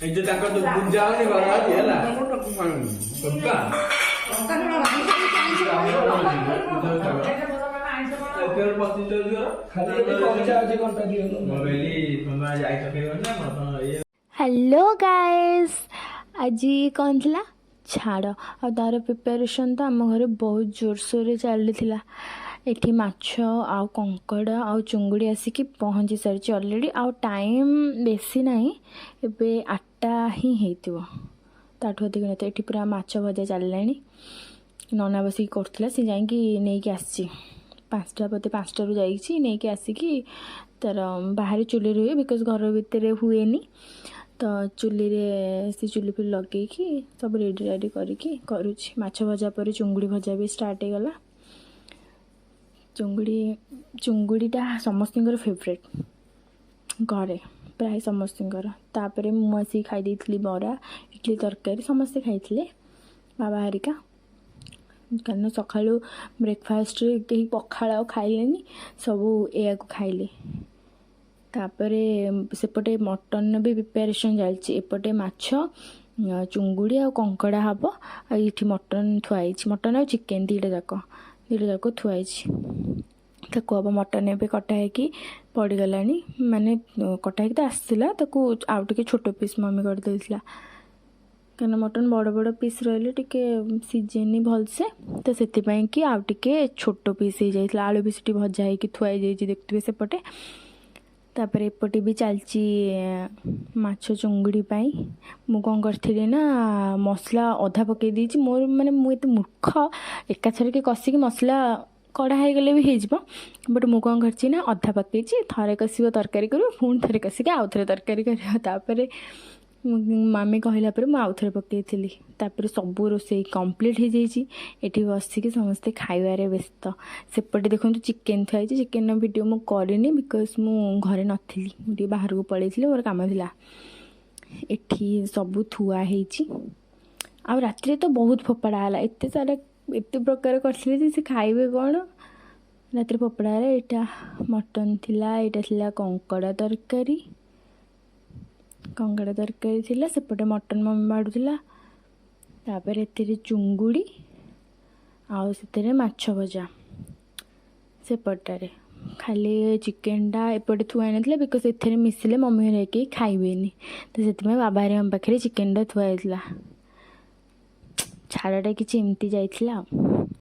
이제 잠깐 좀 문장이 말하지 해라. Hello guys आज कौन थिला छाड़ आ तार प्रिपरेशन तो आम घर बहुत जोरसोर चली एठी माछ आउ कंकड़ा आउ चुंगुड़ी आसिक पहुँची सारी अलरेडी आउ टाइम बेसी नहीं एबे 8टा ही होइतिबो ताठू अधिक नहीं। तो ये पूरा माछ भजा चलिलानी नना बसिक करथिला से जाइकी नेकी आसी 5टा बोधे 5टारू जाइकी नेकी आसिकी तार बाहर चुली हुए बिकज घर भितर हुएनी तो चुली रे से चुली फिर लगे सब रेडी रेडी करके करुच्ची। माछ भजा पर चुंगुड़ी भजा भी स्टार्ट हो गला। चुंगुड़ीटा समस्त फेवरेट घरे प्राय समस्त तापर मुझे खाई बरा इडली तरकारी समस्ते खाई बाबा हरिका कारण सका ब्रेकफास्ट कहीं पखाड़ खाइले सबू या खाइले। तापर सेपटे मटन भी प्रिपेरेसन चलती एपटे माछ चुंगुड़ी आ कंकड़ा हम ये मटन थुआई मटन आ चिकेन दुईटा जाक थुआई ताको अब मटन ए कटा है पड़गला माने कटा तो आसला आउ टे छोट पीस मम्मी करदे कारण मटन बड़ बड़ पीस रही टे सीजेनि भलसे तो से कि आउ टे छोट पीस हो जाता आलू भी सीटी भजा हो थुआई जाइए देखते सेपटे। तापर एपटे भी चलची माछ चुंगुड़ी पाई मु कौन करी ना मसला अधा पकई देती मोर माने मुझे मूर्ख एकाथर के कषिक मसला कड़ा हो गले भी हो बट मु कौन कर ना अधा पकई थे कषिब तरकारी कर पुणी थे कषिक आउ थे तरकारी कर मामी कहला पर मुझे आउ थे पकई थी सबू रोसे कम्प्लीट हो जाइए। एटी बसिक समस्ते खाइबारे व्यस्त सेपटे देखो चिकेन थुआई चिकेन वीडियो मु करनी बिकज मु घरे नी बाहर को पलैली मोर काम था एटी सबू थुआई आ राति तो बहुत फोपड़ा है एत सारा एत प्रकार करते से खाइबे कौन राति फोपड़ा है। यहाँ मटन थिला एटा थिला कंकड़ा तरकारी थिला सेपटे मटन मम्मी बाड़ूला तापर एतिरे चुंगुड़ी आउ से माछ भजा सेपटारे खाली चिकेनटा एपटे थुआ ना बिकज ए मिसिले मम्मी हर कहीं खाइबेनी तो से बाबा हम पाखे चिकेनटा थुआई छाड़टा कि एमती जाइला।